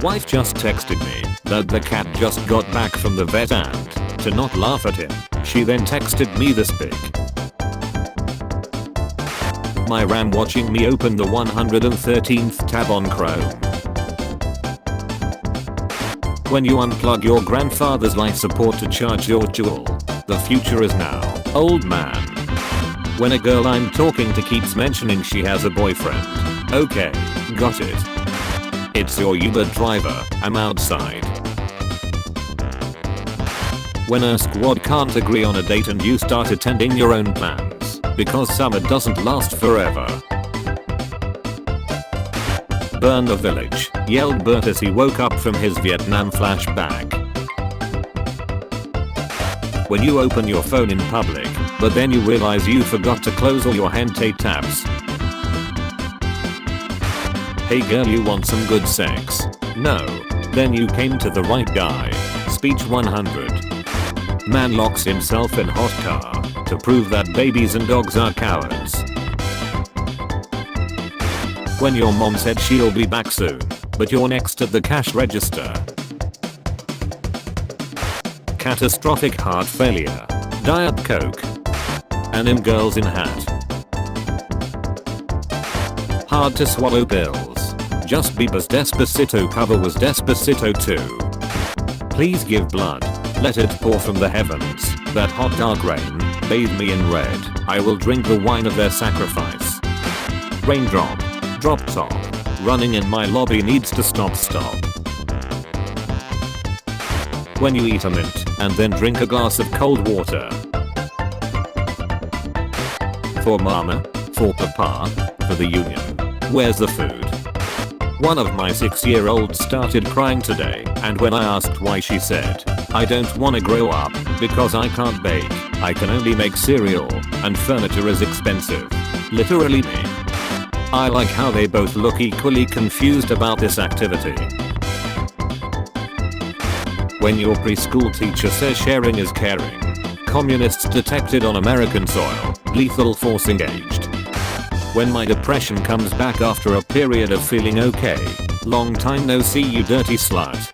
Wife just texted me that the cat just got back from the vet and, to not laugh at him, she then texted me this big. My RAM watching me open the 113th tab on Chrome. When you unplug your grandfather's life support to charge your Juul, the future is now, old man. When a girl I'm talking to keeps mentioning she has a boyfriend. Okay, got it. It's your Uber driver, I'm outside. When a squad can't agree on a date and you start attending your own plans, because summer doesn't last forever. Burn the village, yelled Bert as he woke up from his Vietnam flashback. When you open your phone in public, but then you realize you forgot to close all your hentai tabs. Hey girl, you want some good sex? No. Then you came to the right guy. Speech 100. Man locks himself in hot car to prove that babies and dogs are cowards. When your mom said she'll be back soon, but you're next at the cash register. Catastrophic heart failure. Diet Coke. Anime girls in hat. Hard to swallow pills. Just Bieber's Despacito cover was Despacito 2. Please give blood. Let it pour from the heavens. That hot dark rain, bathe me in red. I will drink the wine of their sacrifice. Raindrop. Drop top. Running in my lobby needs to stop. When you eat a mint and then drink a glass of cold water. For mama. For papa. For the union. Where's the food? One of my 6-year-olds started crying today, and when I asked why she said, I don't wanna grow up, because I can't bake, I can only make cereal, and furniture is expensive. Literally me. I like how they both look equally confused about this activity. When your preschool teacher says sharing is caring. Communists detected on American soil, lethal force engaged. When my depression comes back after a period of feeling okay. Long time no see, you dirty slut.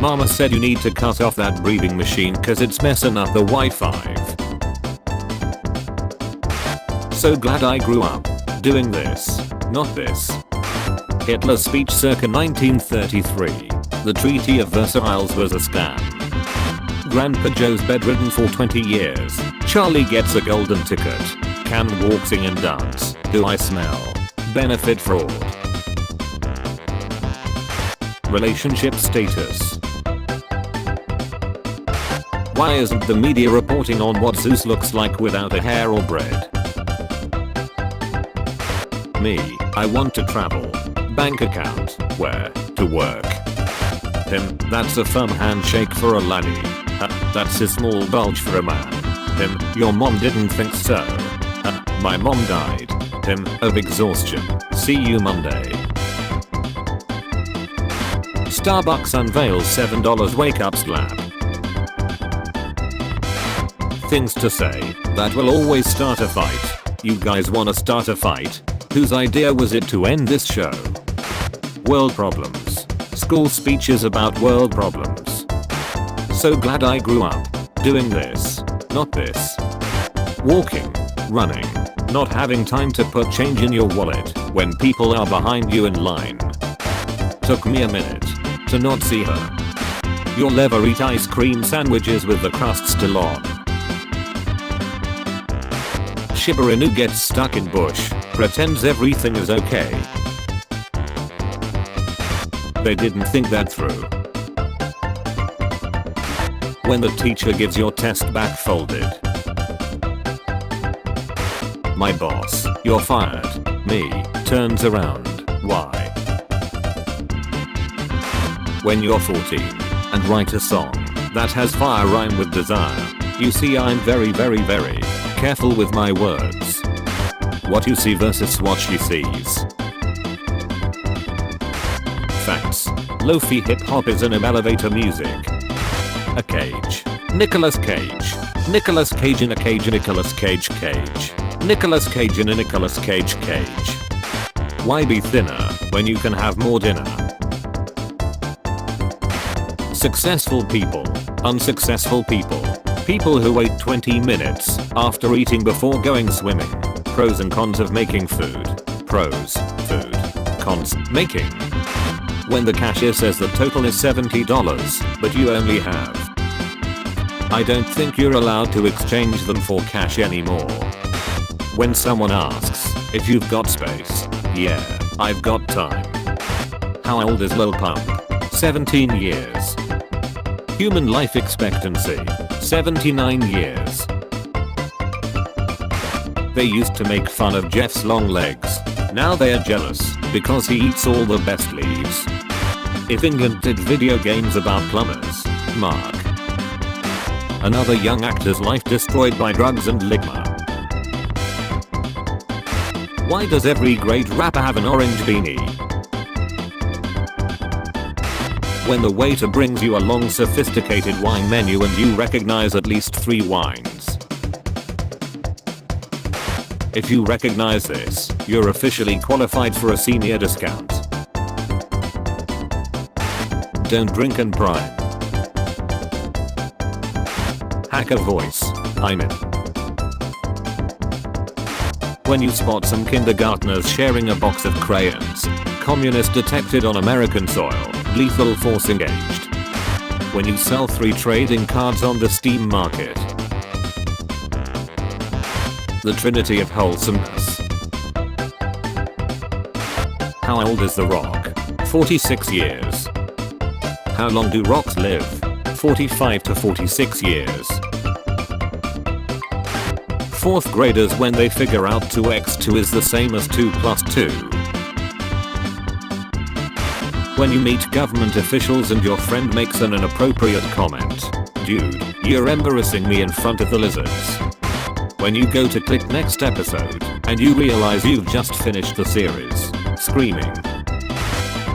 Mama said you need to cut off that breathing machine cause it's messing up the Wi-Fi. So glad I grew up doing this, not this. Hitler's speech circa 1933. The Treaty of Versailles was a scam. Grandpa Joe's bedridden for 20 years. Charlie gets a golden ticket. Can walk, sing and dance. Do I smell? Benefit fraud. Relationship status. Why isn't the media reporting on what Zeus looks like without a hair or bread? Me, I want to travel. Bank account, where, to work. Him, that's a firm handshake for a laddie. That's a small bulge for a man. Him, your mom didn't think so. My mom died. Him, of exhaustion. See you Monday. Starbucks unveils $7 wake up slab. Things to say that will always start a fight. You guys wanna start a fight? Whose idea was it to end this show? World problems. School speeches about world problems. So glad I grew up doing this, not this. Walking, running, not having time to put change in your wallet when people are behind you in line. Took me a minute to not see her. You'll never eat ice cream sandwiches with the crust still on. Shiba Inu gets stuck in bush, pretends everything is okay. They didn't think that through. When the teacher gives your test back folded. My boss, you're fired. Me, turns around, why? When you're 14 and write a song that has fire rhyme with desire. You see, I'm very careful with my words. What you see versus what she sees. Facts. Lo-fi hip-hop is an elevator music. A cage. Nicolas Cage. Nicolas Cage in a cage. Nicolas Cage cage. Nicolas Cage in a Nicolas Cage cage. Why be thinner when you can have more dinner? Successful people, unsuccessful people, people who wait 20 minutes after eating before going swimming. Pros and cons of making food. Pros, food. Cons, making. When the cashier says the total is $70, but you only have. I don't think you're allowed to exchange them for cash anymore. When someone asks if you've got space. Yeah, I've got time. How old is Lil Pump? 17 years. Human life expectancy, 79 years. They used to make fun of Jeff's long legs. Now they are jealous because he eats all the best leaves. If England did video games about plumbers. Mark. Another young actor's life destroyed by drugs and liquor. Why does every great rapper have an orange beanie? When the waiter brings you a long sophisticated wine menu and you recognize at least 3 wines. If you recognize this, you're officially qualified for a senior discount. Don't drink and prime. Hacker voice, I'm in. When you spot some kindergartners sharing a box of crayons. Communist detected on American soil. Lethal force engaged. When you sell 3 trading cards on the Steam market. The trinity of wholesomeness. How old is The Rock? 46 years. How long do rocks live? 45 to 46 years. 4th graders when they figure out 2x2 is the same as 2 plus 2. When you meet government officials and your friend makes an inappropriate comment. Dude, you're embarrassing me in front of the lizards. When you go to click next episode and you realize you've just finished the series. Screaming.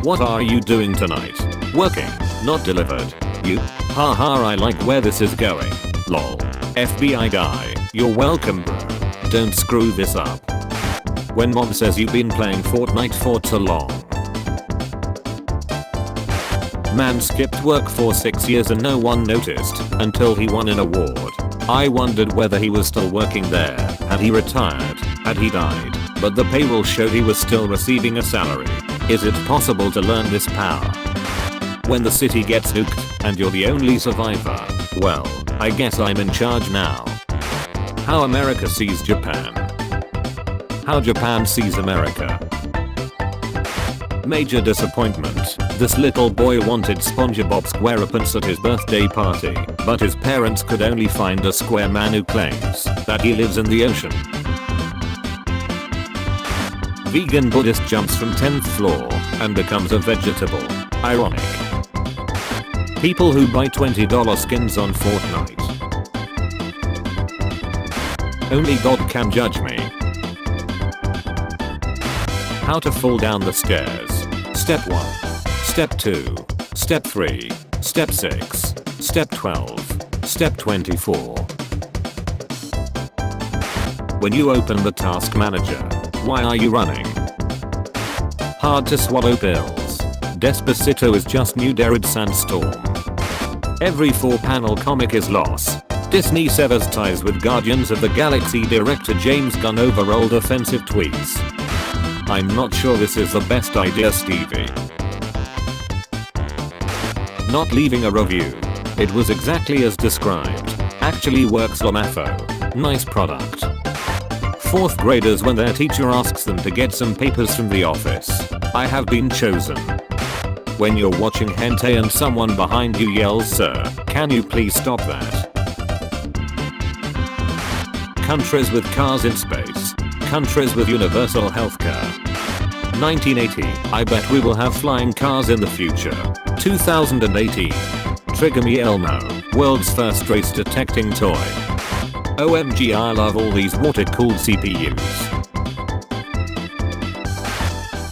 What are you doing tonight? Working, not delivered. You? Haha, I like where this is going. Lol. FBI guy, you're welcome bro. Don't screw this up. When mom says you've been playing Fortnite for too long. Man skipped work for 6 years and no one noticed until he won an award. I wondered whether he was still working there, had he retired, had he died, but the payroll showed he was still receiving a salary. Is it possible to learn this power? When the city gets nuked and you're the only survivor, well, I guess I'm in charge now. How America sees Japan. How Japan sees America. Major disappointment. This little boy wanted SpongeBob SquarePants at his birthday party, but his parents could only find a square man who claims that he lives in the ocean. Vegan Buddhist jumps from 10th floor and becomes a vegetable. Ironic. People who buy $20 skins on Fortnite. Only God can judge me. How to fall down the stairs. Step 1. Step 2. Step 3. Step 6. Step 12. Step 24. When you open the task manager. Why are you running? Hard to swallow pills. Despacito is just new Darid Sandstorm. Every 4-panel comic is loss. Disney severs ties with Guardians of the Galaxy director James Gunn over old offensive tweets. I'm not sure this is the best idea, Stevie. Not leaving a review. It was exactly as described. Actually works LMAFO. Nice product. 4th graders when their teacher asks them to get some papers from the office. I have been chosen. When you're watching hentai and someone behind you yells, "Sir, can you please stop that?" Countries with cars in space. Countries with universal healthcare. 1980, I bet we will have flying cars in the future. 2018. Trigger me Elmo, world's first race detecting toy. OMG, I love all these water-cooled CPUs.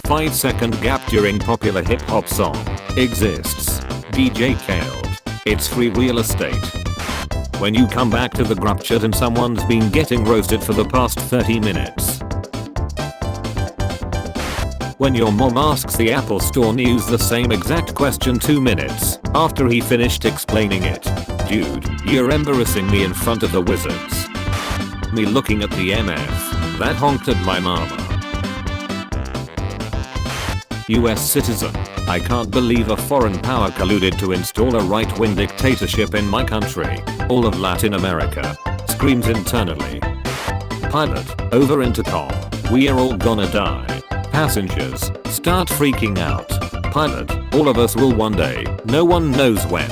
5-second gap during popular hip-hop song. Exists. DJ Khaled. It's free real estate. When you come back to the group chat and someone's been getting roasted for the past 30 minutes. When your mom asks the Apple Store news the same exact question 2 minutes after he finished explaining it. Dude, you're embarrassing me in front of the wizards. Me looking at the MF that honked at my mama. US citizen. I can't believe a foreign power colluded to install a right-wing dictatorship in my country. All of Latin America screams internally. Pilot, over intercom. We are all gonna die. Passengers start freaking out. Pilot, all of us will one day. No one knows when.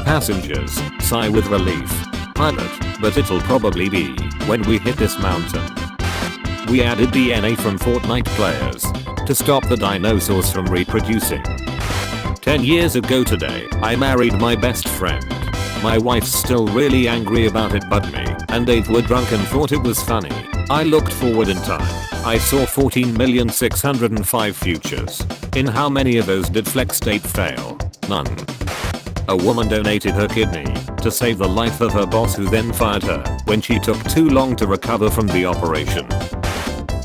Passengers sigh with relief. Pilot, but it'll probably be when we hit this mountain. We added DNA from Fortnite players to stop the dinosaurs from reproducing. 10 years ago today, I married my best friend. My wife's still really angry about it, but me and Dave were drunk and thought it was funny. I looked forward in time. I saw 14,605 futures. In how many of those did Flex Tape fail? None. A woman donated her kidney to save the life of her boss, who then fired her when she took too long to recover from the operation.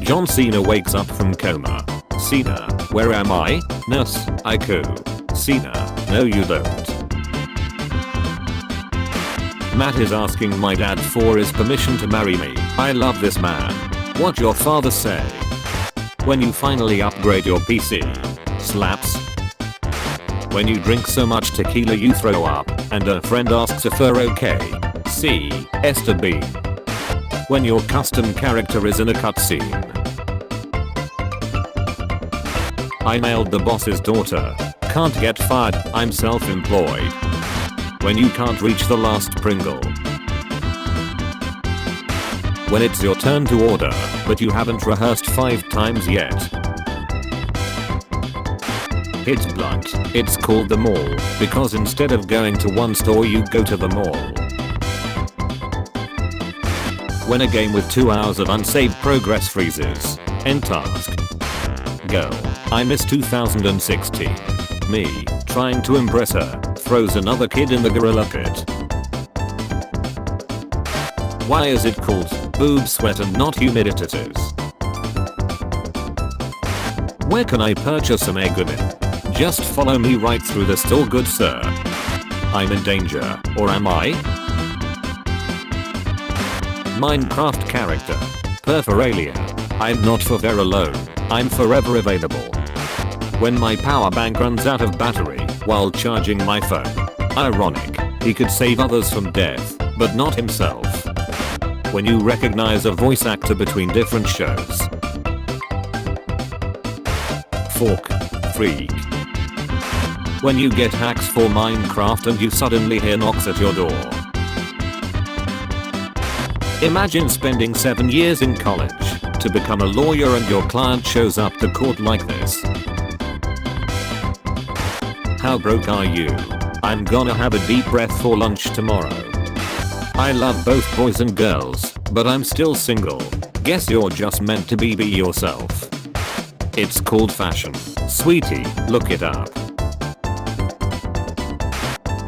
John Cena wakes up from coma. Cena, where am I? Nurse, I coo. Cena, no you don't. Matt is asking my dad for his permission to marry me. I love this man. What your father say? When you finally upgrade your PC. Slaps. When you drink so much tequila you throw up, and a friend asks if we're okay. C. Esther Bean. When your custom character is in a cutscene. I nailed the boss's daughter. Can't get fired, I'm self-employed. When you can't reach the last Pringle. When it's your turn to order, but you haven't rehearsed 5 times yet. It's blunt. It's called the mall, because instead of going to one store you go to the mall. When a game with 2 hours of unsaved progress freezes. End task. Girl, I miss 2016. Me, trying to impress her, throws another kid in the gorilla pit. Why is it called boob sweat and not humidities? Where can I purchase some egg women? Just follow me right through the store, good sir. I'm in danger, or am I? Minecraft character. Perforalia. I'm not for very alone, I'm forever available. When my power bank runs out of battery while charging my phone. Ironic, he could save others from death, but not himself. When you recognize a voice actor between different shows. Fork. Freak. When you get hacks for Minecraft and you suddenly hear knocks at your door. Imagine spending 7 years in college to become a lawyer and your client shows up to court like this. How broke are you? I'm gonna have a deep breath for lunch tomorrow. I love both boys and girls, but I'm still single. Guess you're just meant to be yourself. It's called fashion. Sweetie, look it up.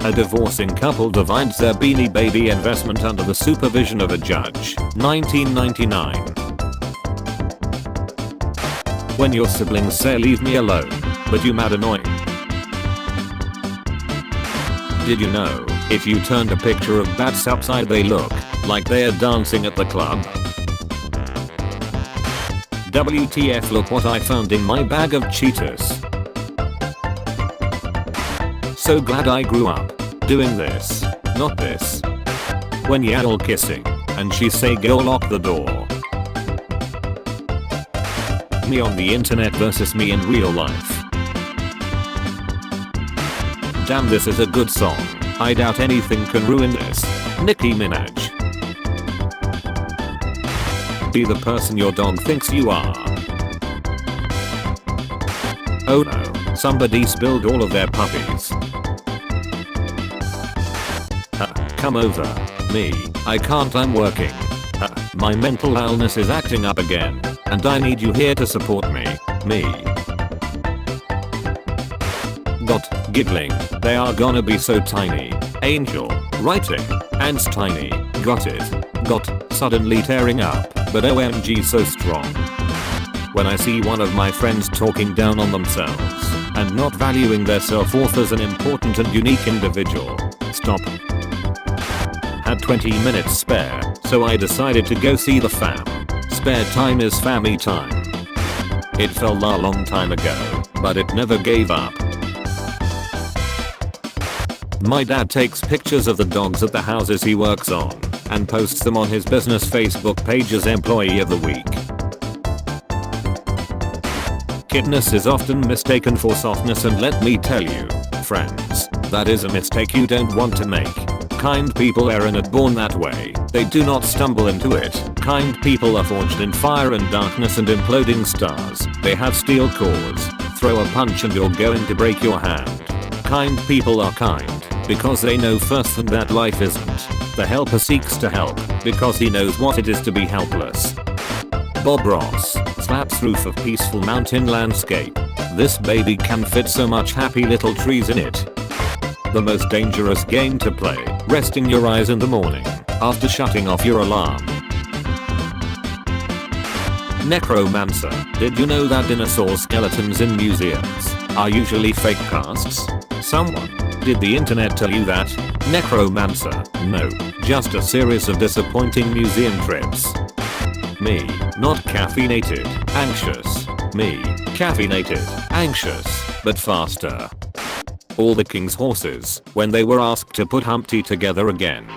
A divorcing couple divides their Beanie Baby investment under the supervision of a judge. 1999. When your siblings say leave me alone, but you mad annoying. Did you know, if you turned a picture of bats upside they look like they're dancing at the club? WTF, look what I found in my bag of Cheetos. So glad I grew up doing this, not this. When y'all kissing and she say girl lock the door. Me on the internet versus me in real life. Damn, this is a good song. I doubt anything can ruin this. Nicki Minaj. Be the person your dog thinks you are. Oh no, somebody spilled all of their puppies. Come over. Me, I can't, I'm working. My mental illness is acting up again, and I need you here to support me. Me. Got, giggling, they are gonna be so tiny. Angel, writing, ants tiny, got it. Got, suddenly tearing up, but OMG so strong. when I see one of my friends talking down on themselves and not valuing their self-worth as an important and unique individual. Stop. Had 20 minutes spare, so I decided to go see the fam. Spare time is family time. It felt a long time ago, but it never gave up. My dad takes pictures of the dogs at the houses he works on and posts them on his business Facebook page as Employee of the Week. Kitness is often mistaken for softness, and let me tell you, friends, that is a mistake you don't want to make. Kind people are not born that way, they do not stumble into it. Kind people are forged in fire and darkness and imploding stars. They have steel cores. Throw a punch and you're going to break your hand. Kind people are kind because they know first that life isn't. The helper seeks to help because he knows what it is to be helpless. Bob Ross slaps roof of peaceful mountain landscape. This baby can fit so much happy little trees in it. The most dangerous game to play, resting your eyes in the morning after shutting off your alarm. Necromancer. Did you know that dinosaur skeletons in museums are usually fake casts? Someone, did the internet tell you that? Necromancer. No, just a series of disappointing museum trips. Me, not caffeinated, anxious. Me, caffeinated, anxious, but faster. All the king's horses, when they were asked to put Humpty together again,